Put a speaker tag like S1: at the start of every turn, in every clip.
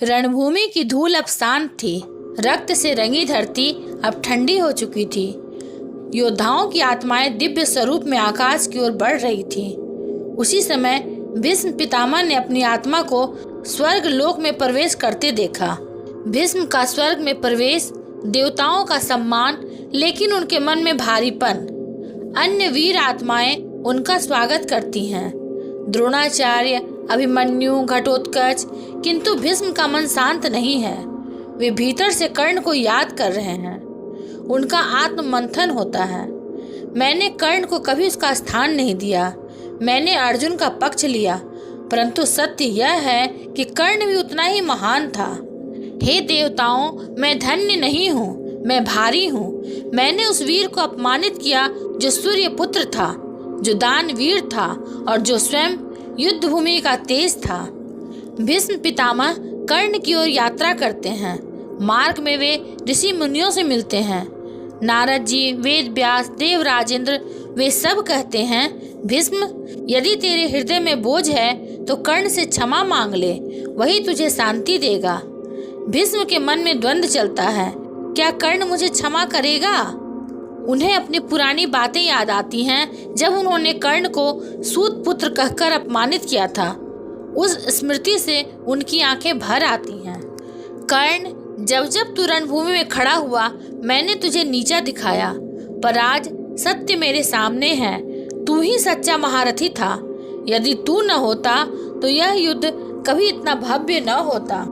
S1: रणभूमि की धूल अब शांत थी। रक्त से रंगी धरती अब ठंडी हो चुकी थी। योद्धाओं की आत्माएं दिव्य स्वरूप में आकाश की ओर बढ़ रही थी। उसी समय भीष्म पितामह ने अपनी आत्मा को स्वर्ग लोक में प्रवेश करते देखा। भीष्म का स्वर्ग में प्रवेश देवताओं का सम्मान, लेकिन उनके मन में भारीपन। अन्य वीर आत्माएं उनका स्वागत करती हैं, द्रोणाचार्य, अभिमन्यु, घटोत्कच, किंतु भीष्म का मन शांत नहीं है। वे भीतर से कर्ण को याद कर रहे हैं। उनका आत्म मंथन होता है। मैंने कर्ण को कभी उसका स्थान नहीं दिया। मैंने अर्जुन का पक्ष लिया, परंतु सत्य यह है कि कर्ण भी उतना ही महान था। हे देवताओं, मैं धन्य नहीं हूँ, मैं भारी हूँ। मैंने उस वीर को अपमानित किया जो सूर्य पुत्र था, जो दानवीर था और जो स्वयं युद्ध भूमि का तेज था। भीष्म पितामह कर्ण की ओर यात्रा करते हैं। मार्ग में वे ऋषि मुनियों से मिलते हैं। नारद जी, वेद व्यास, देव राजेंद्र, वे सब कहते हैं, भीष्म, यदि तेरे हृदय में बोझ है तो कर्ण से क्षमा मांग ले, वही तुझे शांति देगा। भीष्म के मन में द्वंद्व चलता है, क्या कर्ण मुझे क्षमा करेगा? उन्हें अपनी पुरानी बातें याद आती हैं, जब उन्होंने कर्ण को सूत पुत्र कहकर अपमानित किया था। उस स्मृति से उनकी आंखें भर आती हैं। कर्ण, जब जब तू रणभूमि में खड़ा हुआ, मैंने तुझे नीचा दिखाया, पर आज सत्य मेरे सामने है। तू ही सच्चा महारथी था। यदि तू न होता तो यह युद्ध कभी इतना भव्य न होता।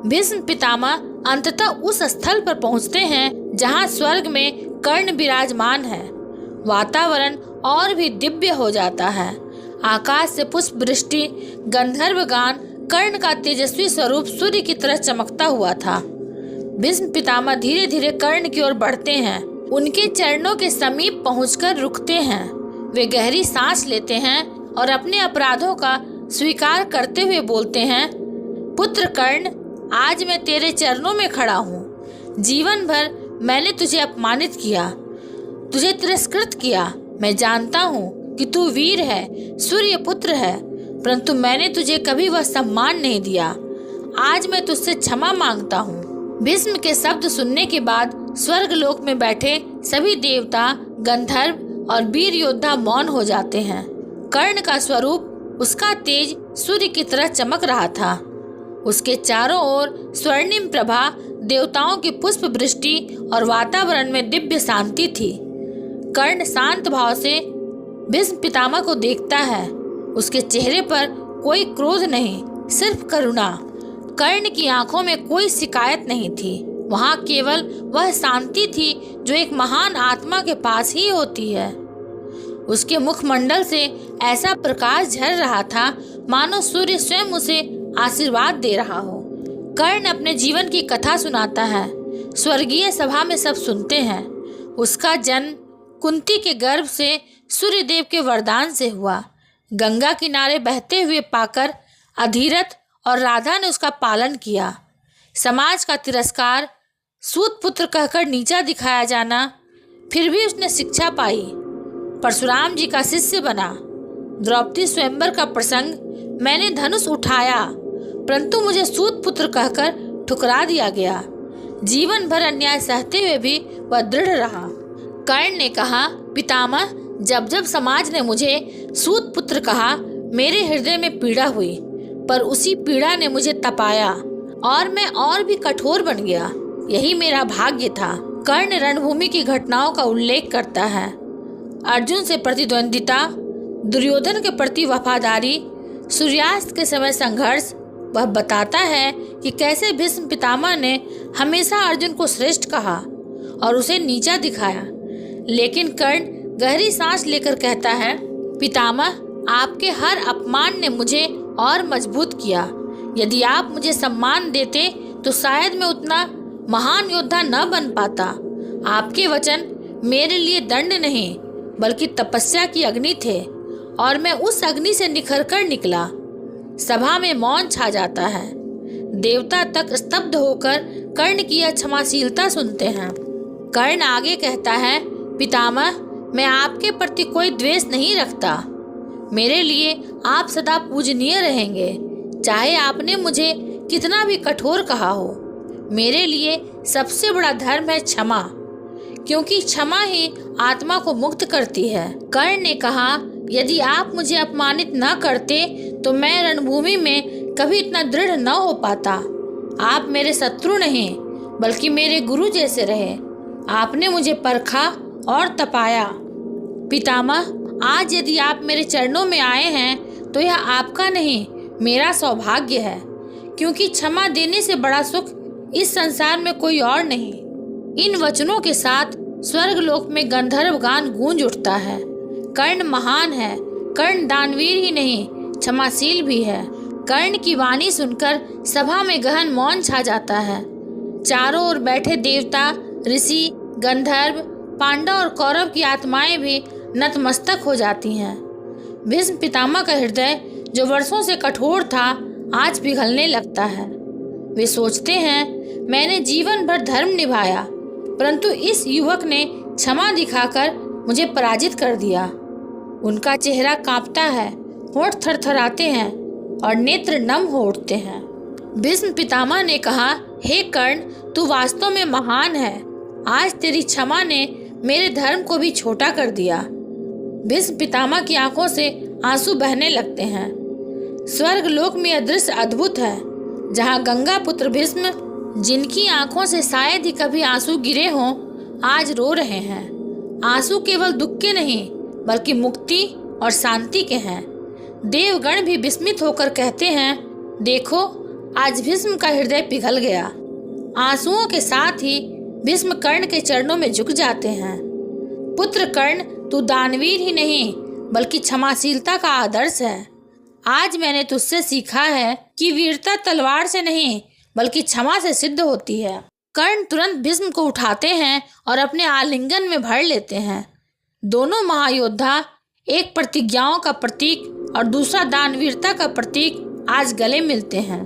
S1: भीष्म पितामह अंततः उस स्थल पर पहुंचते हैं जहां स्वर्ग में कर्ण विराजमान है। वातावरण और भी दिव्य हो जाता है। आकाश से पुष्प वृष्टि, गंधर्व गान, कर्ण का तेजस्वी स्वरूप सूर्य की तरह चमकता हुआ था। भीष्म पितामह धीरे धीरे कर्ण की ओर बढ़ते हैं। उनके चरणों के समीप पहुंचकर रुकते हैं। वे गहरी सांस लेते हैं और अपने अपराधों का स्वीकार करते हुए बोलते हैं, पुत्र कर्ण, आज मैं तेरे चरणों में खड़ा हूँ। जीवन भर मैंने तुझे अपमानित किया, तुझे तिरस्कृत किया। मैं जानता हूँ कि तू वीर है, सूर्य पुत्र है, परंतु मैंने तुझे कभी वह सम्मान नहीं दिया। आज मैं तुझसे क्षमा मांगता हूँ। भीष्म के शब्द सुनने के बाद स्वर्ग लोक में बैठे सभी देवता, गंधर्व और वीर योद्धा मौन हो जाते हैं। कर्ण का स्वरूप, उसका तेज सूर्य की तरह चमक रहा था। उसके चारों ओर स्वर्णिम प्रभा, देवताओं की पुष्प वृष्टि और वातावरण में दिव्य शांति थी। कर्ण शांत भाव से भीष्म पितामह को देखता है। उसके चेहरे पर कोई क्रोध नहीं, सिर्फ करुणा। कर्ण की आंखों में कोई शिकायत नहीं थी। वहाँ केवल वह शांति थी जो एक महान आत्मा के पास ही होती है। उसके मुखमंडल से ऐसा प्रकाश झर रहा था मानो सूर्य स्वयं उसे आशीर्वाद दे रहा हो। कर्ण अपने जीवन की कथा सुनाता है। स्वर्गीय सभा में सब सुनते हैं। उसका जन्म कुंती के गर्भ से सूर्यदेव के वरदान से हुआ। गंगा किनारे बहते हुए पाकर अधीरथ और राधा ने उसका पालन किया। समाज का तिरस्कार, सूत पुत्र कहकर नीचा दिखाया जाना, फिर भी उसने शिक्षा पाई। परशुराम जी का शिष्य बना। द्रौपदी स्वयंवर का प्रसंग, मैंने धनुष उठाया, परंतु मुझे सूत पुत्र कहकर ठुकरा दिया गया। जीवन भर अन्याय सहते हुए भी वह दृढ़ रहा। कर्ण ने कहा, पितामह, जब जब समाज ने मुझे सूत पुत्र कहा, मेरे हृदय में पीड़ा हुई, पर उसी पीड़ा ने मुझे तपाया और मैं और भी कठोर बन गया। यही मेरा भाग्य था। कर्ण रणभूमि की घटनाओं का उल्लेख करता है। अर्जुन से प्रतिद्वंदिता, दुर्योधन के प्रति वफादारी, सूर्यास्त के समय संघर्ष। वह बताता है कि कैसे भीष्म पितामह ने हमेशा अर्जुन को श्रेष्ठ कहा और उसे नीचा दिखाया। लेकिन कर्ण गहरी सांस लेकर कहता है, पितामह, आपके हर अपमान ने मुझे और मजबूत किया। यदि आप मुझे सम्मान देते तो शायद मैं उतना महान योद्धा न बन पाता। आपके वचन मेरे लिए दंड नहीं, बल्कि तपस्या की अग्नि थे, और मैं उस अग्नि से निखर कर निकला। सभा में मौन छा जाता है। देवता तक स्तब्ध होकर कर्ण की यह क्षमाशीलता सुनते हैं। कर्ण आगे कहता है, पितामह, मैं आपके प्रति कोई द्वेष नहीं रखता। मेरे लिए आप सदा पूजनीय रहेंगे। चाहे आपने मुझे कितना भी कठोर कहा हो, मेरे लिए सबसे बड़ा धर्म है क्षमा, क्योंकि क्षमा ही आत्मा को मुक्त करती है। कर्ण ने कहा, यदि आप मुझे अपमानित न करते तो मैं रणभूमि में कभी इतना दृढ़ न हो पाता। आप मेरे शत्रु नहीं बल्कि मेरे गुरु जैसे रहे। आपने मुझे परखा और तपाया। पितामह, आज यदि आप मेरे चरणों में आए हैं तो यह आपका नहीं, मेरा सौभाग्य है, क्योंकि क्षमा देने से बड़ा सुख इस संसार में कोई और नहीं। इन वचनों के साथ स्वर्गलोक में गंधर्व गान गूंज उठता है। कर्ण महान है। कर्ण दानवीर ही नहीं, क्षमाशील भी है। कर्ण की वाणी सुनकर सभा में गहन मौन छा जाता है। चारों ओर बैठे देवता, ऋषि, गंधर्व, पांडव और कौरव की आत्माएं भी नतमस्तक हो जाती हैं। भीष्म पितामह का हृदय जो वर्षों से कठोर था, आज पिघलने लगता है। वे सोचते हैं, मैंने जीवन भर धर्म निभाया, परंतु इस युवक ने क्षमा दिखाकर मुझे पराजित कर दिया। उनका चेहरा कांपता है, होंठ थरथराते हैं और नेत्र नम हो उठते हैं। भीष्म पितामह ने कहा, हे कर्ण, तू वास्तव में महान है। आज तेरी क्षमा ने मेरे धर्म को भी छोटा कर दिया। भीष्म पितामह की आंखों से आंसू बहने लगते हैं। स्वर्गलोक में यह दृश्य अद्भुत है, जहाँ गंगा पुत्र भीष्म, जिनकी आंखों से शायद ही कभी आंसू गिरे हों, आज रो रहे हैं। आंसू केवल दुख के नहीं बल्कि मुक्ति और शांति के हैं। देवगण भी विस्मित होकर कहते हैं, देखो, आज भीष्म का हृदय पिघल गया। आंसुओं के साथ ही भीष्म कर्ण के चरणों में झुक जाते हैं। पुत्र कर्ण, तू दानवीर ही नहीं बल्कि क्षमाशीलता का आदर्श है। आज मैंने तुझसे सीखा है कि वीरता तलवार से नहीं बल्कि क्षमा से सिद्ध होती है। कर्ण तुरंत भीष्म को उठाते हैं और अपने आलिंगन में भर लेते हैं। दोनों महायोद्धा, एक प्रतिज्ञाओं का प्रतीक और दूसरा दानवीरता का प्रतीक, आज गले मिलते हैं।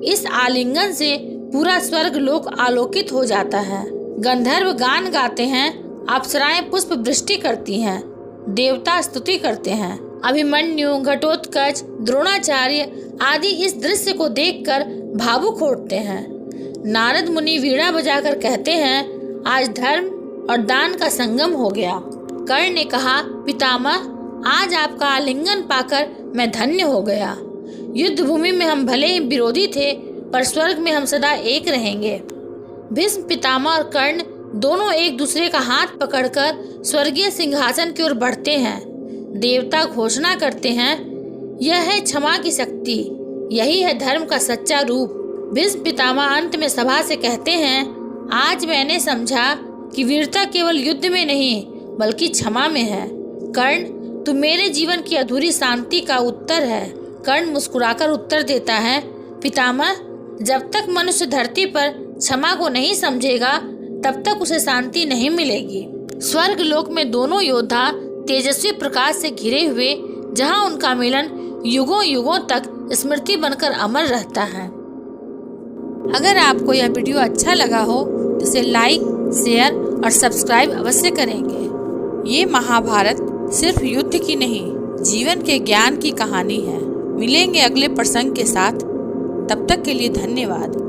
S1: इस आलिंगन से पूरा स्वर्ग लोक आलोकित हो जाता है। गंधर्व गान गाते हैं, अप्सराएं पुष्प वृष्टि करती हैं, देवता स्तुति करते हैं। अभिमन्यु, घटोत्कच, द्रोणाचार्य आदि इस दृश्य को देखकर भावुक उठते हैं। नारद मुनि वीणा बजाकर कहते हैं, आज धर्म और दान का संगम हो गया। कर्ण ने कहा, पितामह, आज आपका आलिंगन पाकर मैं धन्य हो गया। युद्ध भूमि में हम भले ही विरोधी थे, पर स्वर्ग में हम सदा एक रहेंगे। भीष्म पितामह और कर्ण दोनों एक दूसरे का हाथ पकड़कर स्वर्गीय सिंहासन की ओर बढ़ते हैं। देवता घोषणा करते हैं, यह है क्षमा की शक्ति, यही है धर्म का सच्चा रूप। भीष्म पितामह अंत में सभा से कहते हैं, आज मैंने समझा कि वीरता केवल युद्ध में नहीं बल्कि क्षमा में है। कर्ण, तू मेरे जीवन की अधूरी शांति का उत्तर है। कर्ण मुस्कुराकर उत्तर देता है, पितामह, जब तक मनुष्य धरती पर क्षमा को नहीं समझेगा तब तक उसे शांति नहीं मिलेगी। स्वर्ग लोक में दोनों योद्धा तेजस्वी प्रकाश से घिरे हुए, जहां उनका मिलन युगों युगों तक स्मृति बनकर अमर रहता है। अगर आपको यह वीडियो अच्छा लगा हो तो इसे लाइक, शेयर और सब्सक्राइब अवश्य करेंगे। ये महाभारत सिर्फ युद्ध की नहीं, जीवन के ज्ञान की कहानी है। मिलेंगे अगले प्रसंग के साथ, तब तक के लिए धन्यवाद।